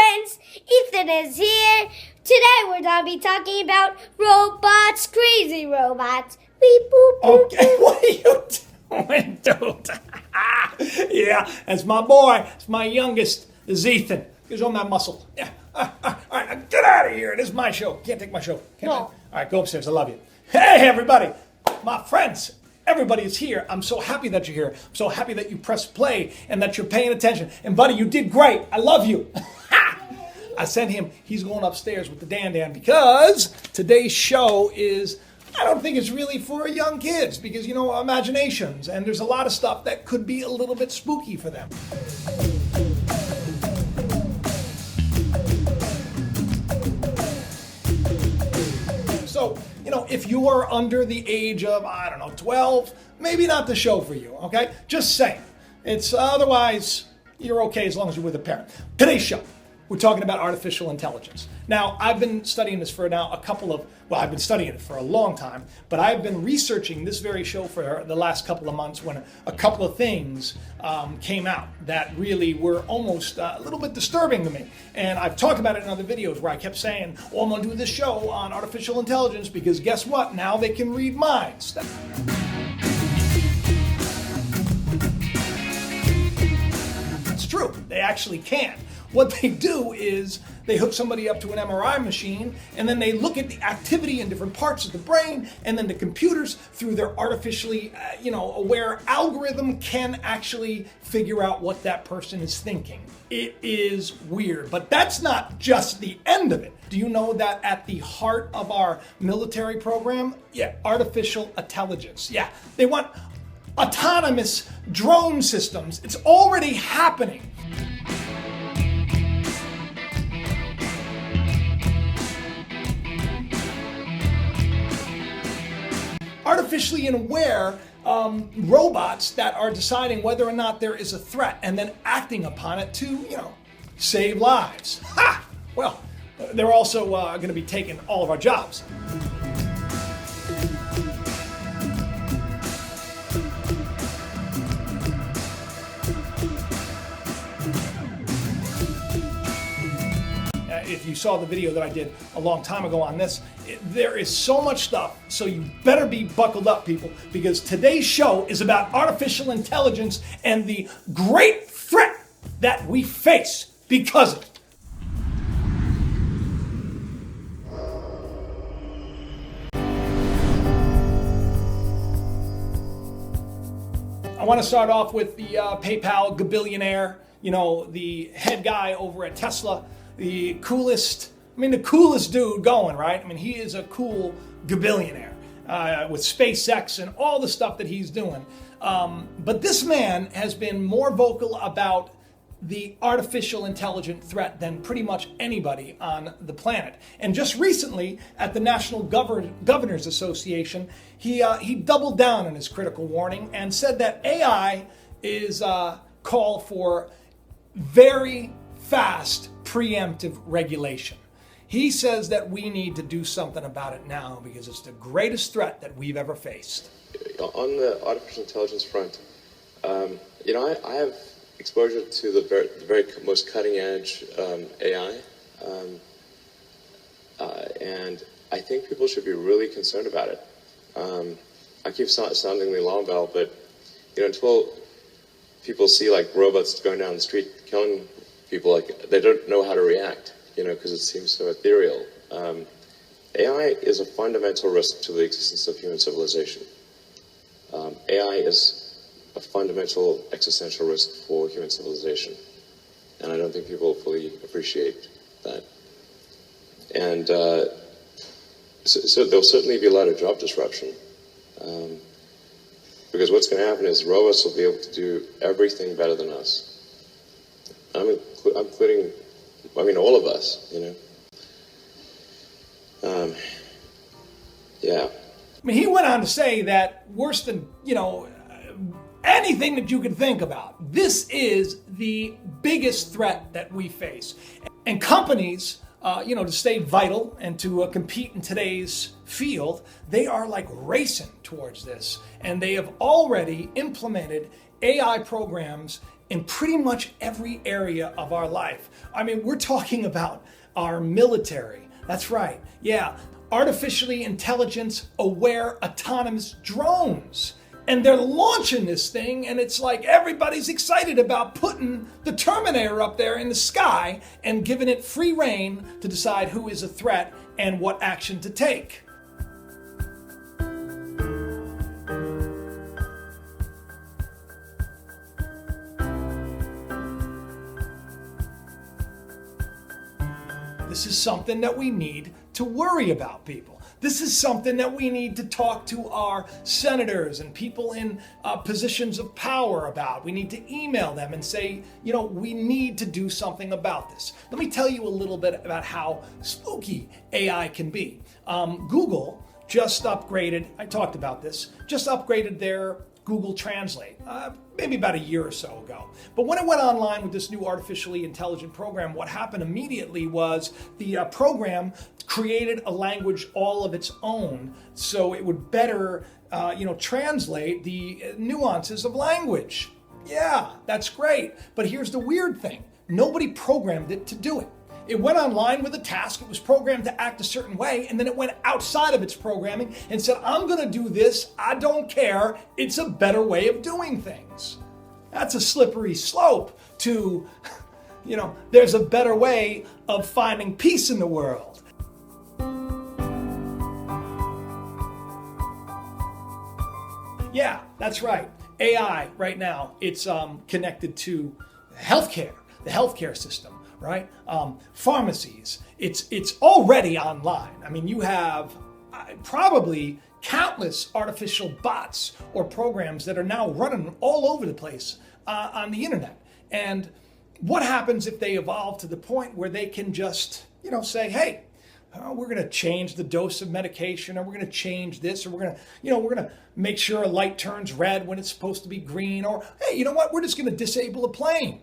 friends, Ethan is here. Today we're going to be talking about robots, crazy robots. Beep, boop, boop, Okay, boop. what are you doing, dude? Yeah, that's my boy. It's my youngest, is Ethan. He's on that muscle. Yeah. All right, get out of here. This is my show. Can't take my show. Can't No. All right, go upstairs. I love you. Hey, everybody. My friends. Everybody is here. I'm so happy that you're here. I'm so happy that you pressed play and that you're paying attention. And buddy, you did great. I love you. I sent him. He's going upstairs with the Dan because today's show is, I don't think it's really for young kids because, you know, imaginations. And there's a lot of stuff that could be a little bit spooky for them. So, you know, if you are under the age of, 12, maybe not the show for you, okay? Just saying. It's otherwise, you're okay as long as you're with a parent. Today's show, we're talking about artificial intelligence. Now, I've been studying this for I've been studying it for a long time, but I've been researching this very show for the last couple of months when a couple of things came out that really were almost a little bit disturbing to me. And I've talked about it in other videos where I kept saying, oh, I'm going to do this show on artificial intelligence because guess what? Now they can read minds. It's true. They actually can. What they do is they hook somebody up to an MRI machine and then they look at the activity in different parts of the brain, and then the computers, through their artificially aware algorithm, can actually figure out what that person is thinking. It is weird, but that's not just the end of it. Do you know that at the heart of our military program, artificial intelligence, they want autonomous drone systems. It's already happening. Artificially aware robots that are deciding whether or not there is a threat and then acting upon it to, save lives. Ha! Well, they're also going to be taking all of our jobs. If you saw the video that I did a long time ago on this, there is so much stuff, so you better be buckled up, people, because today's show is about artificial intelligence and the great threat that we face because of it. I want to start off with the PayPal gabillionaire, the head guy over at Tesla. The coolest dude going, right? He is a cool gabillionaire with SpaceX and all the stuff that he's doing. But this man has been more vocal about the artificial intelligent threat than pretty much anybody on the planet. And just recently at the National Governors Association, he doubled down on his critical warning and said that AI is a call for very fast preemptive regulation. He says that we need to do something about it now because it's the greatest threat that we've ever faced. On the artificial intelligence front, I have exposure to the very most cutting edge AI, and I think people should be really concerned about it. I keep sounding the alarm bell, but until people see like robots going down the street killing people, they don't know how to react, because it seems so ethereal. AI is a fundamental risk to the existence of human civilization. AI is a fundamental existential risk for human civilization, and I don't think people fully appreciate that. And so there'll certainly be a lot of job disruption, because what's going to happen is robots will be able to do everything better than us. I'm including, all of us, He went on to say that worse than, anything that you can think about, this is the biggest threat that we face. And companies, to stay vital and to compete in today's field, they are like racing towards this. And they have already implemented AI programs in pretty much every area of our life. I mean, we're talking about our military. That's right. Yeah. Artificially intelligence aware autonomous drones. And they're launching this thing, and it's like everybody's excited about putting the Terminator up there in the sky and giving it free rein to decide who is a threat and what action to take. This is something that we need to worry about, people. This is something that we need to talk to our senators and people in positions of power about. We need to email them and say, you know, we need to do something about this. Let me tell you a little bit about how spooky AI can be. Google just upgraded, I talked about this, just upgraded their Google Translate, maybe about a year or so ago. But when it went online with this new artificially intelligent program, what happened immediately was the program created a language all of its own, so it would better, translate the nuances of language. Yeah, that's great. But here's the weird thing: nobody programmed it to do it. It went online with a task, it was programmed to act a certain way, and then it went outside of its programming and said, I'm gonna do this, I don't care, it's a better way of doing things. That's a slippery slope to, there's a better way of finding peace in the world. Yeah, that's right. AI right now, it's connected to healthcare, the healthcare system. Right? Pharmacies. It's already online. I mean, you have probably countless artificial bots or programs that are now running all over the place on the internet. And what happens if they evolve to the point where they can just, say, hey, we're going to change the dose of medication, or we're going to change this, or we're going to make sure a light turns red when it's supposed to be green, or hey, you know what? We're just going to disable a plane.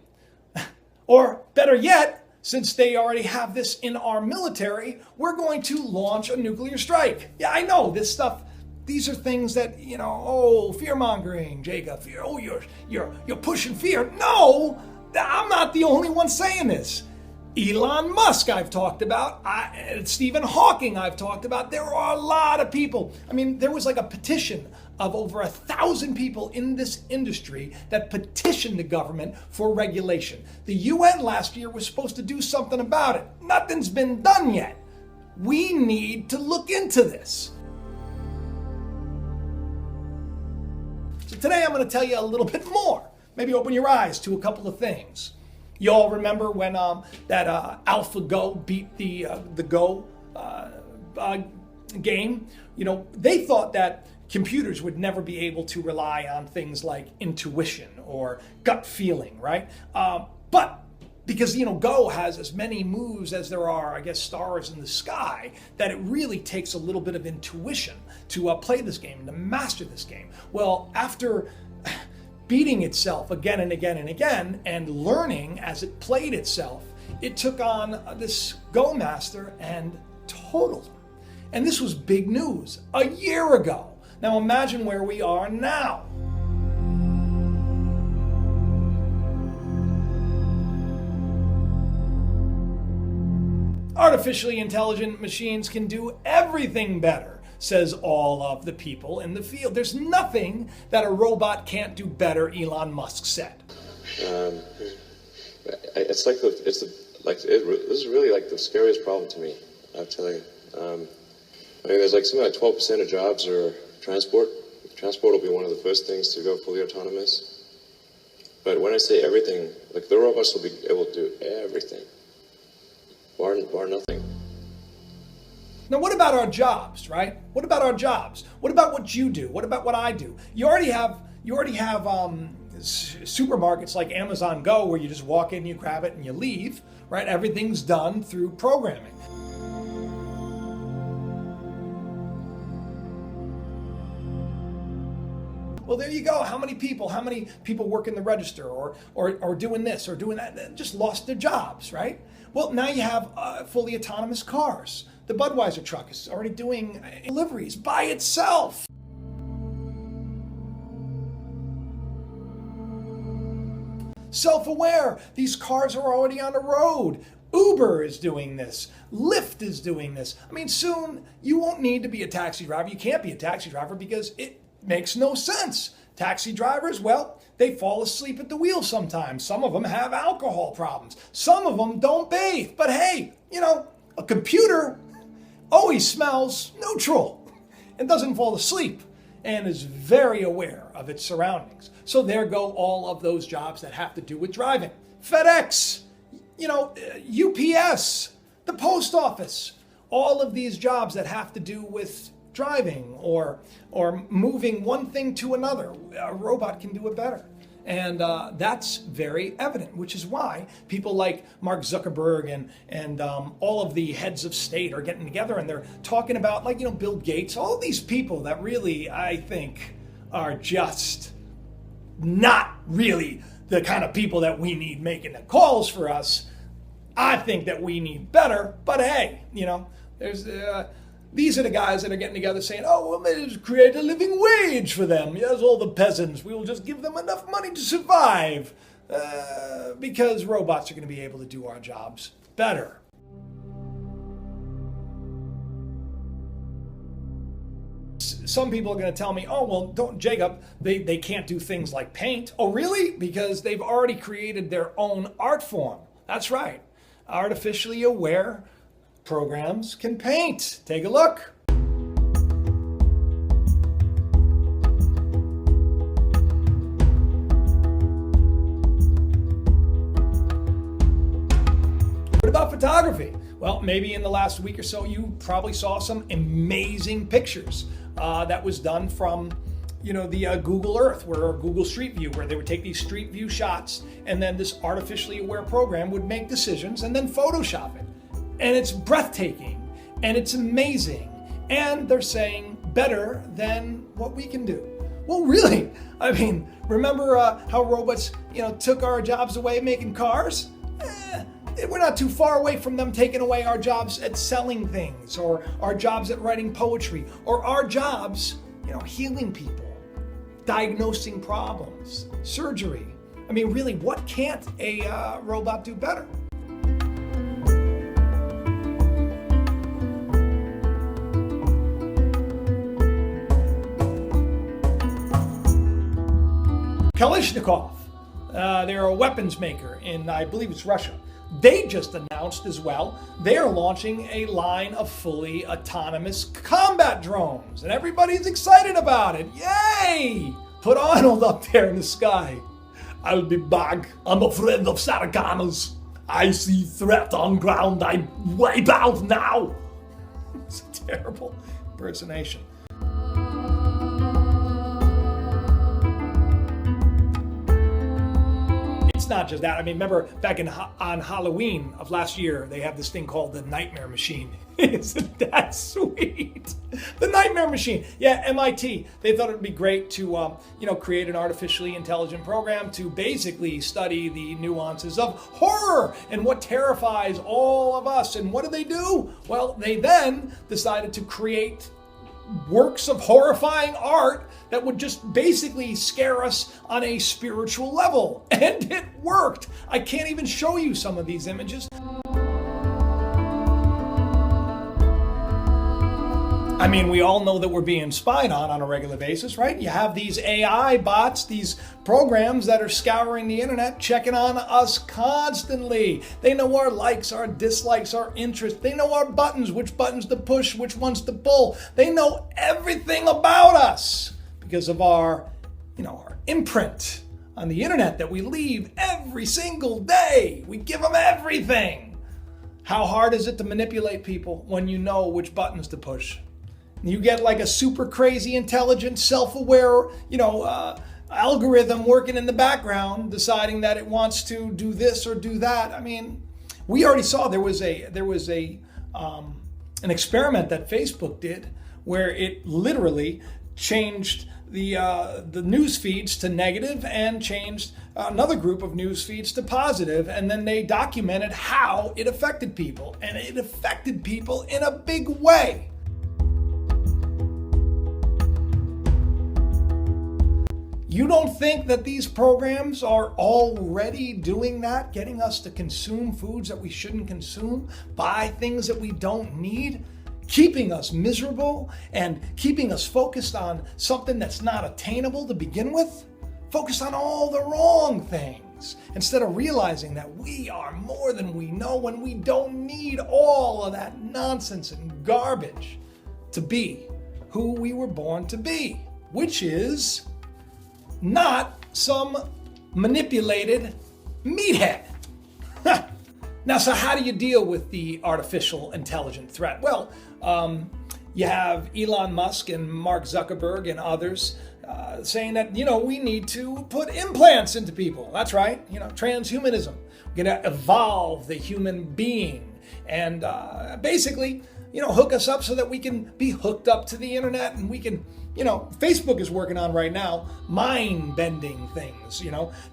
Or better yet, since they already have this in our military, we're going to launch a nuclear strike. Yeah, I know this stuff. These are things that, fear mongering, Jacob. Fear. Oh, you're pushing fear. No, I'm not the only one saying this. Elon Musk, I've talked about. Stephen Hawking, I've talked about. There are a lot of people. I mean, there was like a petition of over 1,000 people in this industry that petitioned the government for regulation. The UN last year was supposed to do something about it. Nothing's been done yet. We need to look into this. So today I'm going to tell you a little bit more. Maybe open your eyes to a couple of things. You all remember when that AlphaGo beat the Go game? They thought that computers would never be able to rely on things like intuition or gut feeling, right? But because, Go has as many moves as there are, I guess, stars in the sky, that it really takes a little bit of intuition to play this game and to master this game. Well, after beating itself again and again and again and learning as it played itself, it took on this Go master and totaled him. And this was big news a year ago. Now imagine where we are now. Artificially intelligent machines can do everything better, says all of the people in the field. There's nothing that a robot can't do better, Elon Musk said. This is really like the scariest problem to me, I'll tell you. There's like something like 12% of jobs are transport. Transport will be one of the first things to go fully autonomous. But when I say everything, like the robots will be able to do everything, bar nothing. Now, what about our jobs, right? What about our jobs? What about what you do? What about what I do? You already have supermarkets like Amazon Go, where you just walk in, you grab it, and you leave, right? Everything's done through programming. Well, there you go. How many people work in the register or doing this or doing that, just lost their jobs, right? Well, now you have fully autonomous cars. The Budweiser truck is already doing deliveries by itself. self-aware. These cars are already on the road. Uber is doing this. Lyft is doing this. I mean, soon you won't need to be a taxi driver. You can't be a taxi driver because it makes no sense. Taxi drivers, well, they fall asleep at the wheel sometimes. Some of them have alcohol problems. Some of them don't bathe. But hey, a computer always smells neutral and doesn't fall asleep and is very aware of its surroundings. So there go all of those jobs that have to do with driving. FedEx, UPS, the post office, all of these jobs that have to do with driving or moving one thing to another. A robot can do it better. And that's very evident, which is why people like Mark Zuckerberg and all of the heads of state are getting together and they're talking about, Bill Gates, all these people that really, I think, are just not really the kind of people that we need making the calls for us. I think that we need better, but hey, there's these are the guys that are getting together saying, oh, well, let's create a living wage for them. Yes, all the peasants. We will just give them enough money to survive because robots are going to be able to do our jobs better. Some people are going to tell me, oh, well, don't, Jacob, they can't do things like paint. Oh, really? Because they've already created their own art form. That's right. Artificially aware programs can paint. Take a look. What about photography? Well, maybe in the last week or so, you probably saw some amazing pictures that was done from the Google Earth or Google Street View, where they would take these Street View shots and then this artificially aware program would make decisions and then Photoshop it. And it's breathtaking and it's amazing. And they're saying better than what we can do. Well, really? I mean, remember how robots, took our jobs away making cars? We're not too far away from them taking away our jobs at selling things or our jobs at writing poetry or our jobs, healing people, diagnosing problems, surgery. I mean, really, what can't a robot do better? Kalashnikov, they're a weapons maker in, I believe it's Russia. They just announced as well, they're launching a line of fully autonomous combat drones. And everybody's excited about it. Yay! Put Arnold up there in the sky. I'll be back. I'm a friend of Saracana's. I see threat on ground. I wipe out now. It's a terrible impersonation. It's not just that. I mean, remember back on Halloween of last year, they have this thing called the Nightmare Machine. Isn't that sweet? The Nightmare Machine. Yeah, MIT. They thought it would be great to, create an artificially intelligent program to basically study the nuances of horror and what terrifies all of us. And what do? Well, they then decided to create works of horrifying art that would just basically scare us on a spiritual level. And it worked. I can't even show you some of these images. I mean, we all know that we're being spied on a regular basis, right? You have these AI bots, these programs that are scouring the internet, checking on us constantly. They know our likes, our dislikes, our interests. They know our buttons, which buttons to push, which ones to pull. They know everything about us because of our imprint on the internet that we leave every single day. We give them everything. How hard is it to manipulate people when you know which buttons to push? You get like a super crazy, intelligent, self-aware, algorithm working in the background, deciding that it wants to do this or do that. I mean, we already saw there was an experiment that Facebook did where it literally changed the news feeds to negative and changed another group of news feeds to positive, and then they documented how it affected people, and it affected people in a big way. You don't think that these programs are already doing that, getting us to consume foods that we shouldn't consume, buy things that we don't need, keeping us miserable and keeping us focused on something that's not attainable to begin with? Focused on all the wrong things instead of realizing that we are more than we know and we don't need all of that nonsense and garbage to be who we were born to be, which is not some manipulated meathead. Now, so how do you deal with the artificial intelligent threat? Well, you have Elon Musk and Mark Zuckerberg and others saying that, we need to put implants into people. That's right, transhumanism. We're going to evolve the human being and basically, hook us up so that we can be hooked up to the internet and we can, Facebook is working on right now mind-bending things,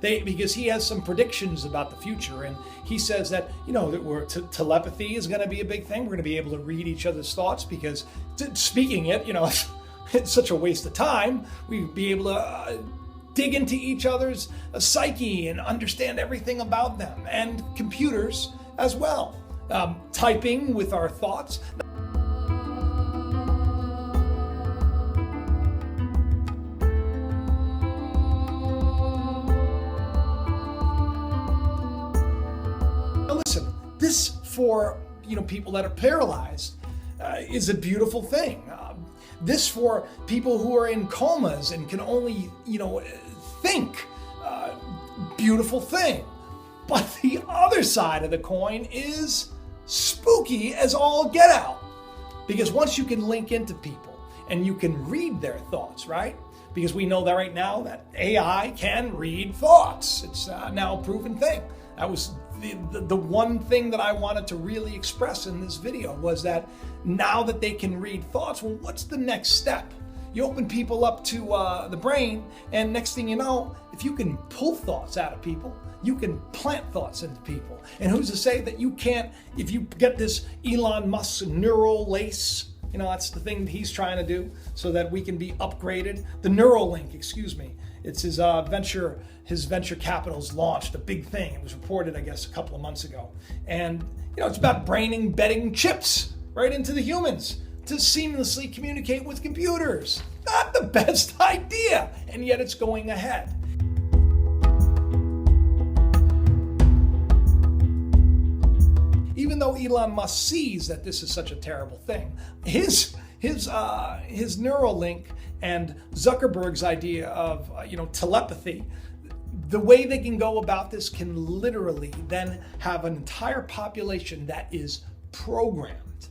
because he has some predictions about the future, and he says that, that telepathy is going to be a big thing. We're going to be able to read each other's thoughts because speaking it, it's such a waste of time. We'd be able to dig into each other's psyche and understand everything about them, and computers as well. Typing with our thoughts. Now listen, this for people that are paralyzed is a beautiful thing. This for people who are in comas and can only think, beautiful thing. But the other side of the coin is spooky as all get out. Because once you can link into people and you can read their thoughts, right? Because we know that right now that AI can read thoughts. It's now a proven thing. That was the one thing that I wanted to really express in this video, was that now that they can read thoughts, well, what's the next step? You open people up to the brain, and next thing you know, if you can pull thoughts out of people, you can plant thoughts into people. And who's to say that you can't, if you get this Elon Musk neural lace, that's the thing that he's trying to do so that we can be upgraded. The Neuralink, it's his venture capital's launched a big thing. It was reported, I guess, a couple of months ago. And, it's about embedding chips right into the humans to seamlessly communicate with computers. Not the best idea, and yet it's going ahead. Even though Elon Musk sees that this is such a terrible thing, his Neuralink and Zuckerberg's idea of telepathy, the way they can go about this can literally then have an entire population that is programmed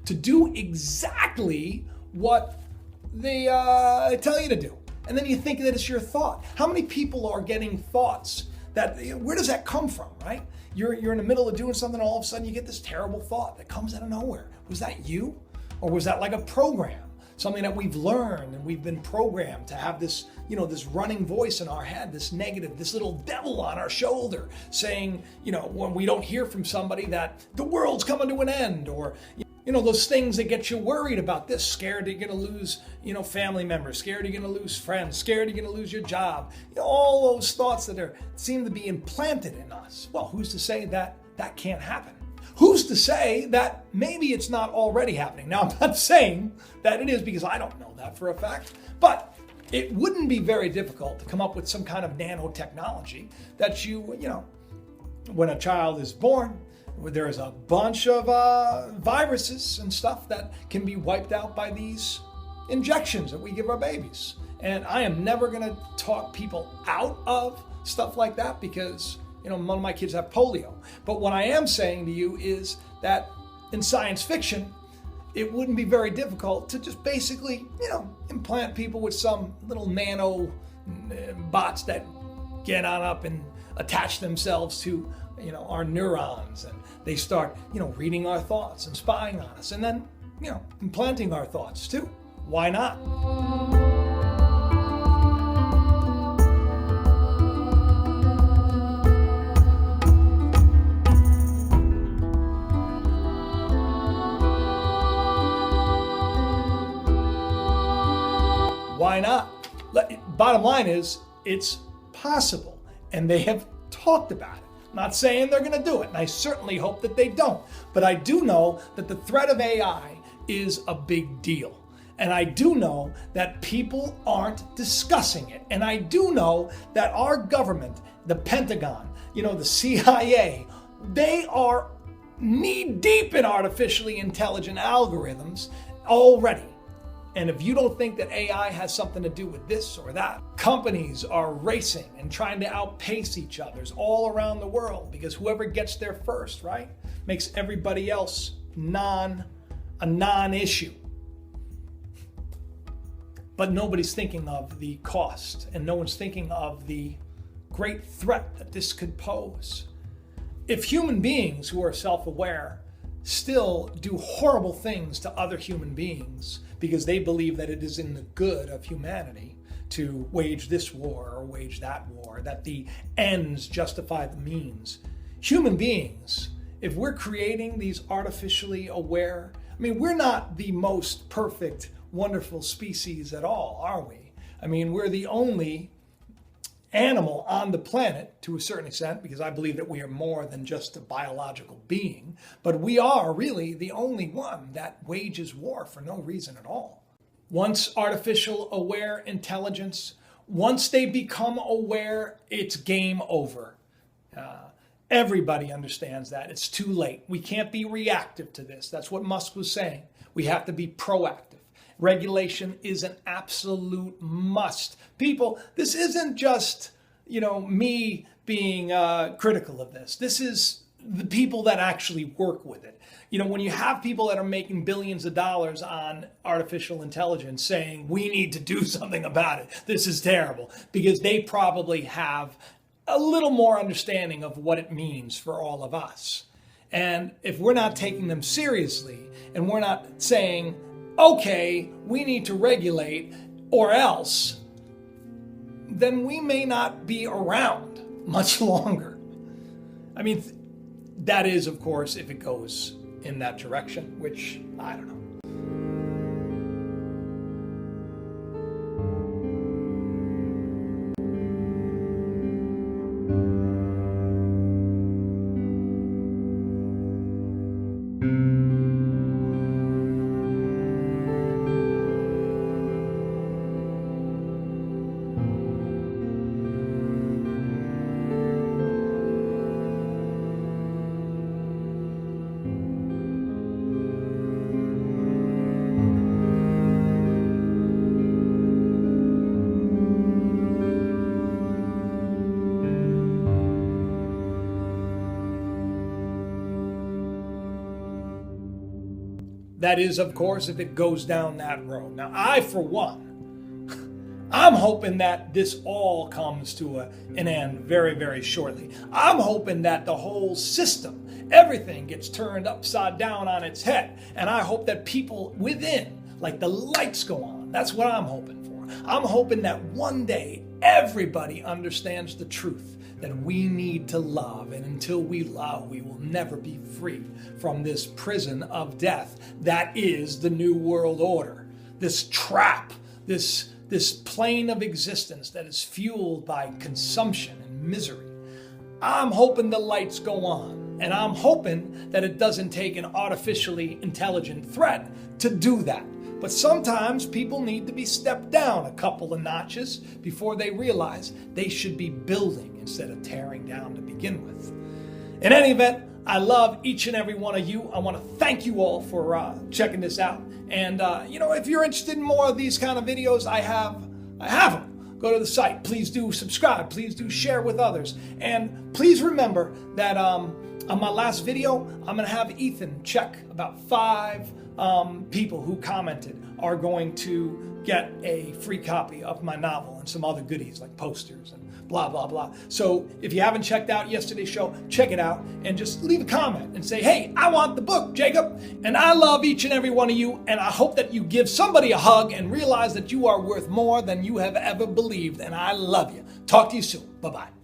to do exactly what they tell you to do. And then you think that it's your thought. How many people are getting thoughts that, where does that come from, right? You're in the middle of doing something, all of a sudden you get this terrible thought that comes out of nowhere. Was that you? Or was that like a program? Something that we've learned and we've been programmed to have this, this running voice in our head, this negative, this little devil on our shoulder saying, when we don't hear from somebody that the world's coming to an end, or, those things that get you worried about this, scared that you're going to lose, family members, scared you're going to lose friends, scared you're going to lose your job, all those thoughts that seem to be implanted in us. Well, who's to say that that can't happen? Who's to say that maybe it's not already happening? Now, I'm not saying that it is, because I don't know that for a fact, but it wouldn't be very difficult to come up with some kind of nanotechnology that when a child is born, there's a bunch of viruses and stuff that can be wiped out by these injections that we give our babies. And I am never going to talk people out of stuff like that, because one of my kids have polio. But what I am saying to you is that in science fiction, it wouldn't be very difficult to just basically, implant people with some little nano bots that get on up and attach themselves to, our neurons, and they start, reading our thoughts and spying on us, and then, implanting our thoughts too. Why not? Why not? Bottom bottom line is, it's possible, and they have talked about it. I'm not saying they're going to do it, and I certainly hope that they don't. But I do know that the threat of AI is a big deal. And I do know that people aren't discussing it. And I do know that our government, the Pentagon, the CIA, they are knee-deep in artificially intelligent algorithms already. And if you don't think that AI has something to do with this or that, companies are racing and trying to outpace each other all around the world, because whoever gets there first, right, makes everybody else a non-issue. But nobody's thinking of the cost, and no one's thinking of the great threat that this could pose. If human beings who are self-aware still do horrible things to other human beings because they believe that it is in the good of humanity to wage this war or wage that war, that the ends justify the means. Human beings, if we're creating these artificially aware, we're not the most perfect, wonderful species at all, are we? We're the only animal on the planet to a certain extent, because I believe that we are more than just a biological being, but we are really the only one that wages war for no reason at all. Once artificial aware intelligence, once they become aware, it's game over. Everybody understands that. It's too late. We can't be reactive to this. That's what Musk was saying. We have to be proactive. Regulation is an absolute must. People, this isn't just, me being critical of this. This is the people that actually work with it. When you have people that are making billions of dollars on artificial intelligence saying, we need to do something about it, this is terrible, because they probably have a little more understanding of what it means for all of us. And if we're not taking them seriously, and we're not saying, okay, we need to regulate or else, then we may not be around much longer. That is, of course, if it goes in that direction, which I don't know. That is, of course, if it goes down that road. Now, I, for one, I'm hoping that this all comes to an end very, very shortly. I'm hoping that the whole system, everything gets turned upside down on its head. And I hope that people within, like the lights go on. That's what I'm hoping for. I'm hoping that one day everybody understands the truth, that we need to love, and until we love, we will never be free from this prison of death that is the New World Order. This trap, this plane of existence that is fueled by consumption and misery. I'm hoping the lights go on, and I'm hoping that it doesn't take an artificially intelligent threat to do that. But sometimes people need to be stepped down a couple of notches before they realize they should be building instead of tearing down to begin with. In any event, I love each and every one of you. I want to thank you all for checking this out. And, if you're interested in more of these kind of videos, I have them. Go to the site. Please do subscribe. Please do share with others. And please remember that on my last video, I'm going to have Ethan check about 5 people who commented are going to get a free copy of my novel and some other goodies like posters and blah, blah, blah. So if you haven't checked out yesterday's show, check it out and just leave a comment and say, hey, I want the book, Jacob. And I love each and every one of you. And I hope that you give somebody a hug and realize that you are worth more than you have ever believed. And I love you. Talk to you soon. Bye-bye.